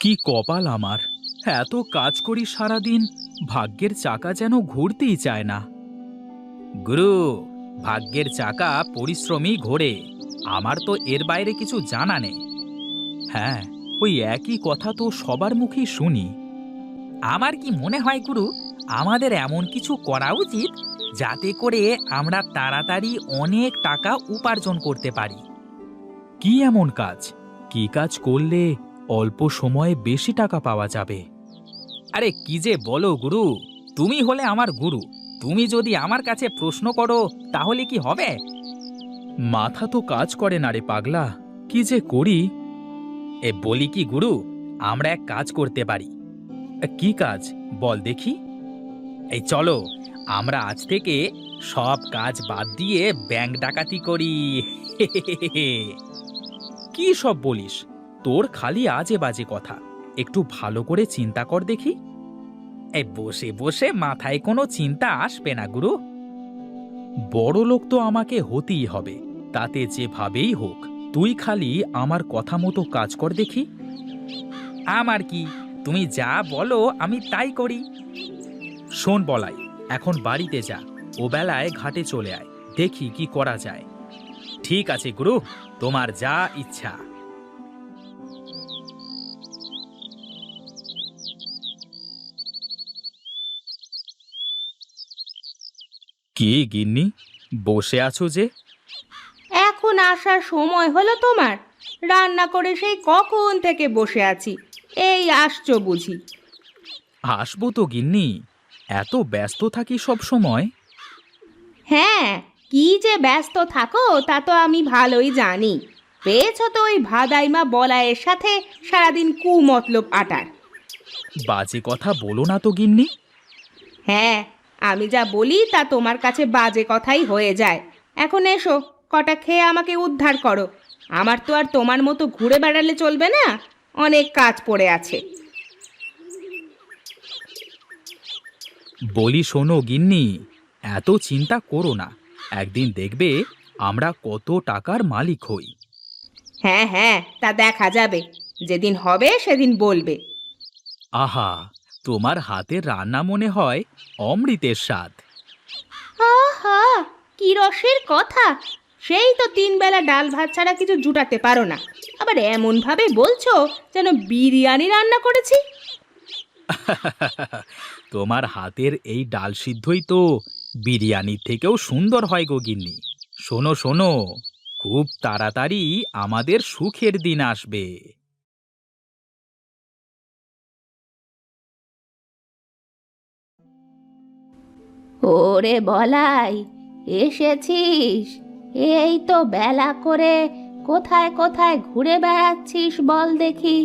কি কপাল আমার! এত কাজ করি সারাদিন, ভাগ্যের চাকা যেন ঘুরতেই চায় না। গুরু, ভাগ্যের চাকা পরিশ্রমী ঘোরে। আমার তো এর বাইরে কিছু জানা নেই। হ্যাঁ, ওই একই কথা তো সবার মুখেই শুনি। আমার কি মনে হয় গুরু, আমাদের এমন কিছু করা উচিত যাতে করে আমরা তাড়াতাড়ি অনেক টাকা উপার্জন করতে পারি। কি এমন কাজ? কি কাজ করলে অল্প সময়ে বেশি টাকা পাওয়া যাবে? আরে কি যে বলো গুরু, তুমি হলে আমার গুরু। তুমি যদি আমার কাছে প্রশ্ন করো তাহলে কি হবে? মাথা তো কাজ করে না রে পাগলা, কি যে করি। বলি কি গুরু, আমরা এক কাজ করতে পারি। কি কাজ বল দেখি? এই চলো, আমরা আজ থেকে সব কাজ বাদ দিয়ে ব্যাংক ডাকাতি করি। কি সব বলিস? তোর খালি আজে বাজে কথা। একটু ভালো করে চিন্তা কর দেখি। এই বসে বসে মাথায় কোনো চিন্তা আসবে না গুরু। বড় লোক তো আমাকে হতেই হবে, তাতে যেভাবেই হোক। তুই খালি আমার কথা মতো কাজ কর দেখি। আমার কি, তুমি যা বলো আমি তাই করি। শোন বলাই, এখন বাড়িতে যা, ও বেলায় ঘাটে চলে আয়, দেখি কি করা যায়। ঠিক আছে গুরু, তোমার যা ইচ্ছা। কি গিন্নি, বসে আছো যে? এখন আসার সময় হলো তোমার? রান্না করে সেই কখন থেকে বসে আছি, এই আসছো বুঝি? আসবো তো গিন্নি, এত ব্যস্ত থাকি সব সময়। হ্যাঁ, কি যে ব্যস্ত থাকো তা তো আমি ভালোই জানি। পেয়েছো তো ওই ভাদাইমা বলায়ের সাথে সারাদিন কুমতলব আটার। বাজে কথা বলো না তো গিন্নি। হ্যাঁ, আমি যা বলি তা তোমার কাছে বাজে কথাই হয়ে যায়। এখন এসো, কটা খেয়ে আমাকে উদ্ধার করো। আমার তো আর তোমার মতো ঘুরে বেড়ালে চলবে না, অনেক কাজ পড়ে আছে। বলি শোনো গিন্নি, এত চিন্তা করো না। একদিন দেখবে আমরা কত টাকার মালিক হই। হ্যাঁ হ্যাঁ, তা দেখা যাবে, যেদিন হবে সেদিন বলবে। আহা, তোমার হাতের রান্না মনে হয় অমৃতের স্বাদ। আহা, কি রসের কথা! সেই তো 3 বেলা ডাল ভাত ছাড়া কিছু জুটাতে পারো না, আবার এমন ভাবে বলছো যেন বিরিয়ানি রান্না করেছি। তোমার হাতের এই ডাল সিদ্ধই তো বিরিয়ানির থেকেও সুন্দর হয় গো গিন্নি। শোনো শোনো, খুব তাড়াতাড়ি আমাদের সুখের দিন আসবে। ওরে বলাই, এসেছিস? এই তো বেলা করে কোথায় কোথায় ঘুরে বেড়াচ্ছিস বল দেখি।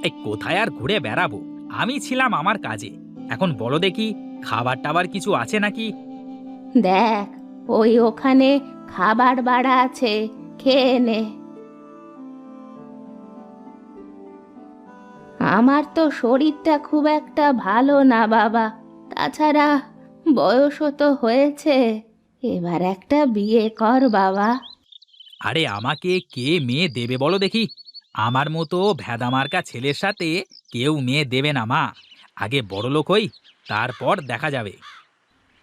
এই কোথায় আর ঘুরে বেড়াবো, আমি ছিলাম আমার কাজে। এখন বলো দেখি, খাবার টাবার কিছু আছে নাকি? দেখ, ওই ওখানে খাবার বাড়া আছে, খেয়ে নে। আমার তো শরীরটা খুব একটা ভালো না বাবা, তাছাড়া বয়সও তো হয়েছে, এবার একটা বিয়ে কর বাবা। আরে আমাকে কে মেয়ে দেবে বলো দেখি? আমার মতো ভেদামার্কা ছেলের সাথে কেউ মেয়ে দেবে না মা। আগে বড়লোক হই, তারপর দেখা যাবে।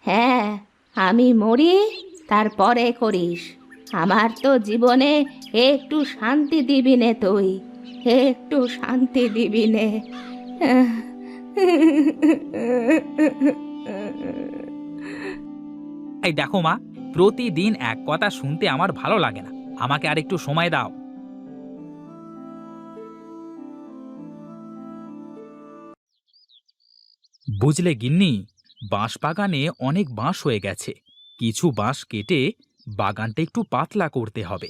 হ্যাঁ, আমি মরি তারপরে করিস। আমার তো জীবনে একটু শান্তি দিবি নে তুই, একটু শান্তি দিবি নে। এই দেখো মা, প্রতিদিন এক কথা শুনতে আমার ভালো লাগে না। আমাকে আর একটু সময় দাও। বুঝলে গিন্নি, বাঁশ বাগানে অনেক বাঁশ হয়ে গেছে। কিছু বাঁশ কেটে বাগানটা একটু পাতলা করতে হবে।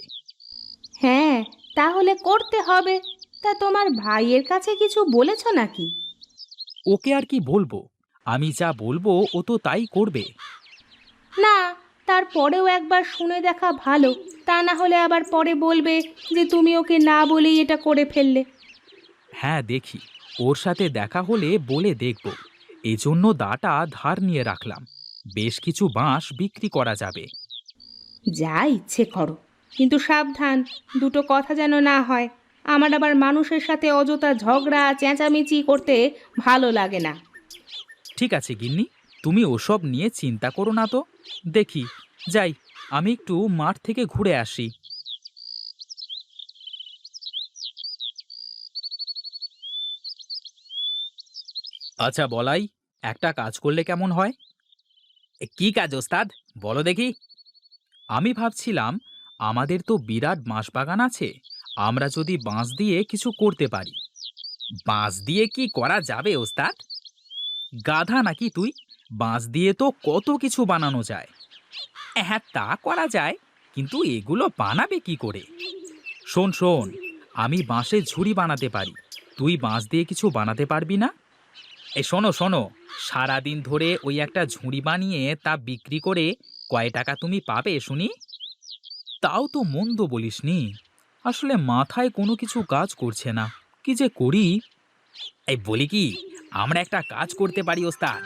হ্যাঁ, তাহলে করতে হবে। তা তোমার ভাইয়ের কাছে কিছু বলেছো নাকি? ওকে আর কি বলবো, আমি যা বলবো ও তো তাই করবে। না, তারপরেও একবার শুনে দেখা ভালো। তা না হলে আবার পরে বলবে যে তুমি ওকে না বলেই এটা করে ফেললে। হ্যাঁ দেখি, ওর সাথে দেখা হলে বলে দেখব। এজন্য দাটা ধার নিয়ে রাখলাম। বেশ কিছু বাঁশ বিক্রি করা যাবে। যা ইচ্ছে করো, কিন্তু সাবধান, দুটো কথা যেন না হয়। আমার আবার মানুষের সাথে অযথা ঝগড়া চেঁচামেচি করতে ভালো লাগে না। ঠিক আছে গিন্নি, তুমি ওসব নিয়ে চিন্তা করো না তো। দেখি, যাই, আমি একটু মাঠ থেকে ঘুরে আসি। আচ্ছা বলাই, একটা কাজ করলে কেমন হয়? কি কাজ ওস্তাদ, বলো দেখি। আমি ভাবছিলাম, আমাদের তো বিরাট বাঁশবাগান আছে, আমরা যদি বাঁশ দিয়ে কিছু করতে পারি। বাঁশ দিয়ে কি করা যাবে ওস্তাদ? গাধা নাকি তুই? বাঁশ দিয়ে তো কত কিছু বানানো যায়। হ্যাঁ, তা করা যায়, কিন্তু এগুলো বানাবে কি করে? শোন শোন, আমি বাঁশের ঝুড়ি বানাতে পারি, তুই বাঁশ দিয়ে কিছু বানাতে পারবি না? এই শোনো শোনো, সারাদিন ধরে ওই একটা ঝুড়ি বানিয়ে তা বিক্রি করে কয় টাকা তুমি পাবে শুনি? তাও তো মন্দ বলিসনি। আসলে মাথায় কোনো কিছু কাজ করছে না, কি যে করি। এই বলি কি, আমরা একটা কাজ করতে পারি ওস্তাদ।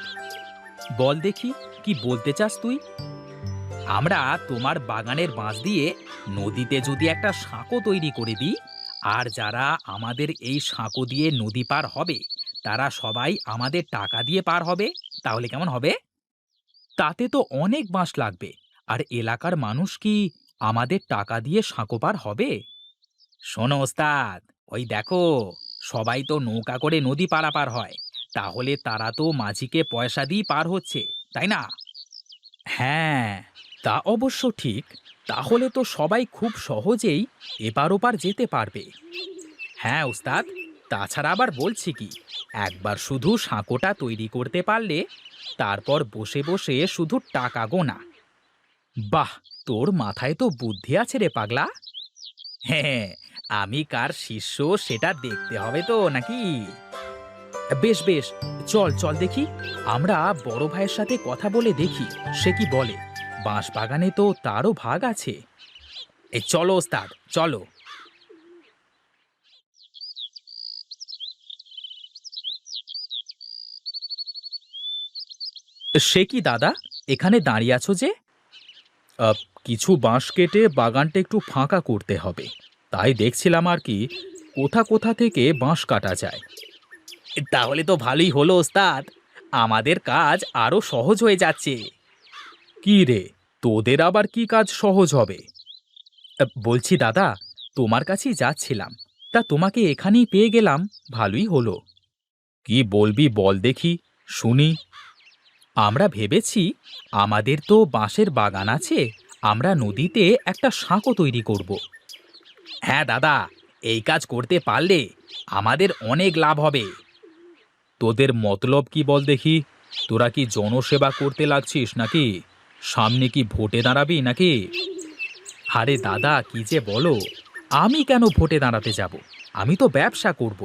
বল দেখি, কি বলতে চাস তুই? আমরা তোমার বাগানের বাঁশ দিয়ে নদীতে যদি একটা সাঁকো তৈরি করে দিই, আর যারা আমাদের এই সাঁকো দিয়ে নদী পার হবে তারা সবাই আমাদের টাকা দিয়ে পার হবে, তাহলে কেমন হবে? তাতে তো অনেক বাঁশ লাগবে, আর এলাকার মানুষ কি আমাদের টাকা দিয়ে সাঁকো পার হবে? শোনো ওস্তাদ, ওই দেখো, সবাই তো নৌকা করে নদী পারাপার হয়, তাহলে তারা তো মাঝিকে পয়সা দিয়ে পার হচ্ছে, তাই না? হ্যাঁ, তা অবশ্য ঠিক। তাহলে তো সবাই খুব সহজেই এপার ওপার যেতে পারবে। হ্যাঁ ওস্তাদ, তাছাড়া আবার বলছি কি, একবার শুধু সাঁকোটা তৈরি করতে পারলে তারপর বসে বসে শুধু টাকা গোনা। বাহ, তোর মাথায় তো বুদ্ধি আছে রে পাগলা। হ্যাঁ, আমি কার শিষ্য সেটা দেখতে হবে তো নাকি? বেশ বেশ, চল চল দেখি, আমরা বড় ভাইয়ের সাথে কথা বলে দেখি সে কি বলে। বাঁশ বাগানে তো তারও ভাগ আছে। এই চলো ওস্তাদ, চলো। সে কি দাদা, এখানে দাঁড়িয়ে আছো যে? কিছু বাঁশ কেটে বাগানটা একটু ফাঁকা করতে হবে, তাই দেখছিলাম আর কি, কোথা কোথা থেকে বাঁশ কাটা যায়। তাহলে তো ভালোই হলো ওস্তাদ, আমাদের কাজ আরো সহজ হয়ে যাচ্ছে। কি রে, তোদের আবার কি কাজ সহজ হবে? বলছি দাদা, তোমার কাছেই যাচ্ছিলাম, তা তোমাকে এখানেই পেয়ে গেলাম, ভালোই হলো। কি বলবি বল দেখি, শুনি। আমরা ভেবেছি, আমাদের তো বাঁশের বাগান আছে, আমরা নদীতে একটা সাঁকো তৈরি করব। হ্যাঁ দাদা, এই কাজ করতে পারলে আমাদের অনেক লাভ হবে। তোদের মতলব কি বল দেখি? তোরা কি জনসেবা করতে লাগছিস নাকি? সামনে কি ভোটে দাঁড়াবি নাকি? আরে দাদা, কি যে বলো, আমি কেন ভোটে দাঁড়াতে যাব? আমি তো ব্যবসা করব।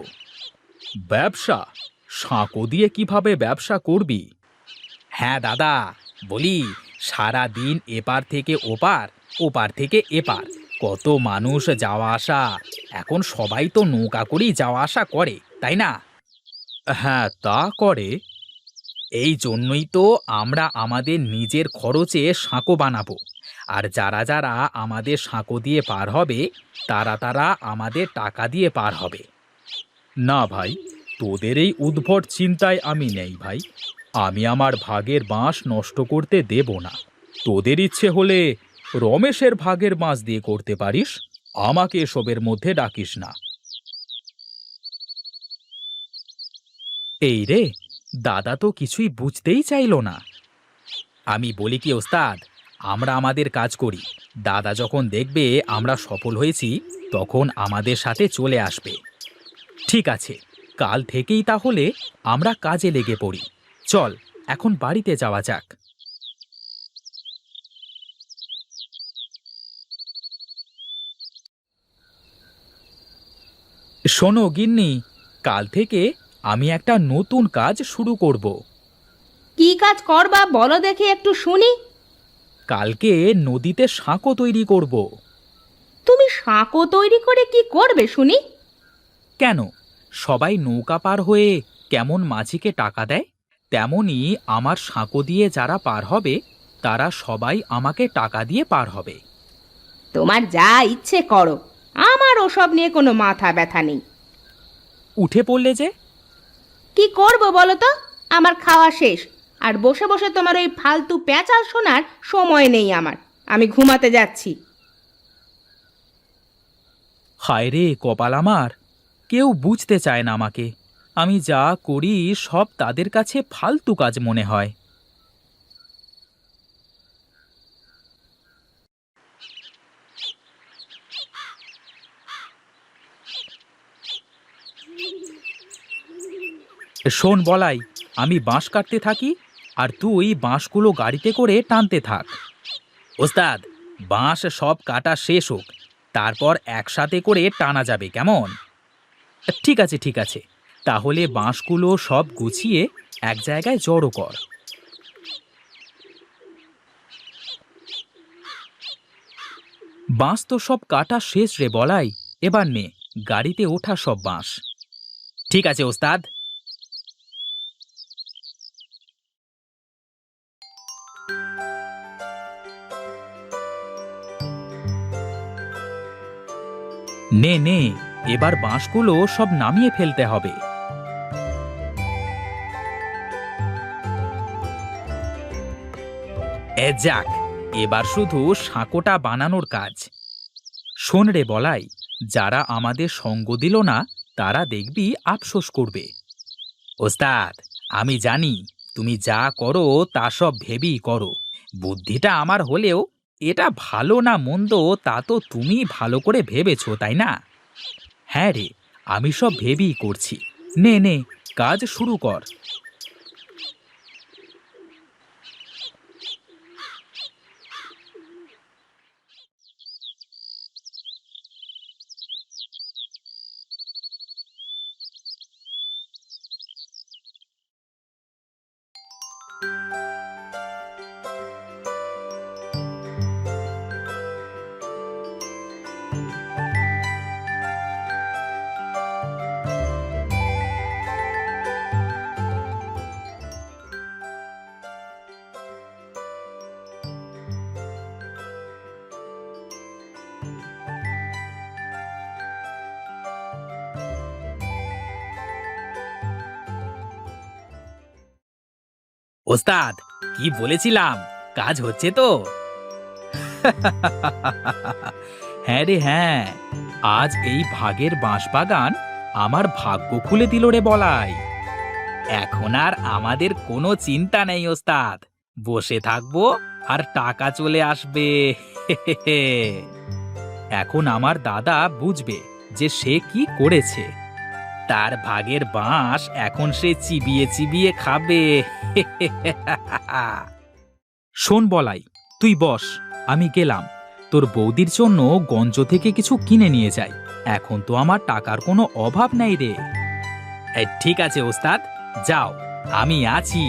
ব্যবসা? সাঁকো দিয়ে কিভাবে ব্যবসা করবি? হ্যাঁ দাদা, বলি, সারা দিন এপার থেকে ওপার, ওপার থেকে এপার, কত মানুষ যাওয়া আসা, এখন সবাই তো নৌকা করেই যাওয়া আসা করে, তাই না? হ্যাঁ, তা করে। এই জন্যই তো আমরা আমাদের নিজের খরচে সাঁকো বানাবো, আর যারা যারা আমাদের সাঁকো দিয়ে পার হবে তারা তারা আমাদের টাকা দিয়ে পার হবে। না ভাই, তোদের এই উদ্ভট চিন্তায় আমি নেই ভাই। আমি আমার ভাগের বাঁশ নষ্ট করতে দেব না। তোদের ইচ্ছে হলে রমেশের ভাগের বাঁশ দিয়ে করতে পারিস, আমাকে এসবের মধ্যে ডাকিস না। এই রে, দাদা তো কিছুই বুঝতেই চাইলো না। আমি বলি কি ওস্তাদ, আমরা আমাদের কাজ করি, দাদা যখন দেখবে আমরা সফল হয়েছি তখন আমাদের সাথে চলে আসবে। ঠিক আছে, কাল থেকেই তাহলে আমরা কাজে লেগে পড়ি। চল, এখন বাড়িতে যাওয়া যাক। শোনো গিন্নি, কাল থেকে আমি একটা নতুন কাজ শুরু করব। কি কাজ করবা বলো দেখি একটু শুনি। কালকে নদীতে সাঁকো তৈরি করব। তুমি সাঁকো তৈরি করে কি করবে শুনি? কেন, সবাই নৌকা পার হয়ে কেমন মাঝিকে টাকা দেয়, তেমনি আমার সাঁকো দিয়ে যারা পার হবে তারা সবাই আমাকে টাকা দিয়ে পার হবে। তোমার যা ইচ্ছে করো, আমার ওসব নিয়ে কোনো মাথা ব্যথা নেই। উঠে পড়লে যে? কি করব বলো তো? আমার খাওয়া শেষ, আর বসে বসে তোমার ওই ফালতু প্যাঁচাল শোনার সময় নেই আমার। আমি ঘুমাতে যাচ্ছি। হায় রে কপাল আমার, কেউ বুঝতে চায় না আমাকে। আমি যা করি সব তাদের কাছে ফালতু কাজ মনে হয়। শোন বলাই, আমি বাঁশ কাটতে থাকি আর তুই বাঁশগুলো গাড়িতে করে টানতে থাক। ওস্তাদ, বাঁশ সব কাটা শেষ হোক, তারপর একসাথে করে টানা যাবে, কেমন? ঠিক আছে ঠিক আছে, তাহলে বাঁশগুলো সব গুছিয়ে এক জায়গায় জড়ো কর। বাঁশ তো সব কাটা শেষ রে বলাই, এবার নে গাড়িতে ওঠা সব বাঁশ। ঠিক আছে ওস্তাদ। নে নে, এবার বাঁশগুলো সব নামিয়ে ফেলতে হবে। যাক, এবার শুধু সাঁকোটা বানানোর কাজ। শোন রে বলাই, যারা আমাদের সঙ্গ দিল না তারা দেখবি আফসোস করবে। ওস্তাদ, আমি জানি তুমি যা করো তা সব ভেবেই করো। বুদ্ধিটা আমার হলেও এটা ভালো না মন্দ তা তো তুমি ভালো করে ভেবেছো, তাই না? হ্যাঁ রে, আমি সব ভেবেই করছি। নে নে, কাজ শুরু কর। ওস্তাদ, কি বলেছিলাম, কাজ হচ্ছে তো? হ্যাঁ রে হ্যাঁ, আজ এই ভাগের বাঁশবাগান আমার ভাগ্য খুলে দিল রে বলাই। এখন আর আমাদের কোনো চিন্তা নেই ওস্তাদ, বসে থাকবো আর টাকা চলে আসবে। এখন আমার দাদা বুঝবে যে সে কি করেছে। তার ভাগের বাঁশ এখন সে চিবিয়ে চিবিয়ে খাবে। শোন বলাই, তুই বস, আমি গেলাম। তোর বৌদির জন্য গঞ্জ থেকে কিছু কিনে নিয়ে যাই। এখন তো আমার টাকার কোনো অভাব নেই রে। ঠিক আছে ওস্তাদ, যাও, আমি আছি।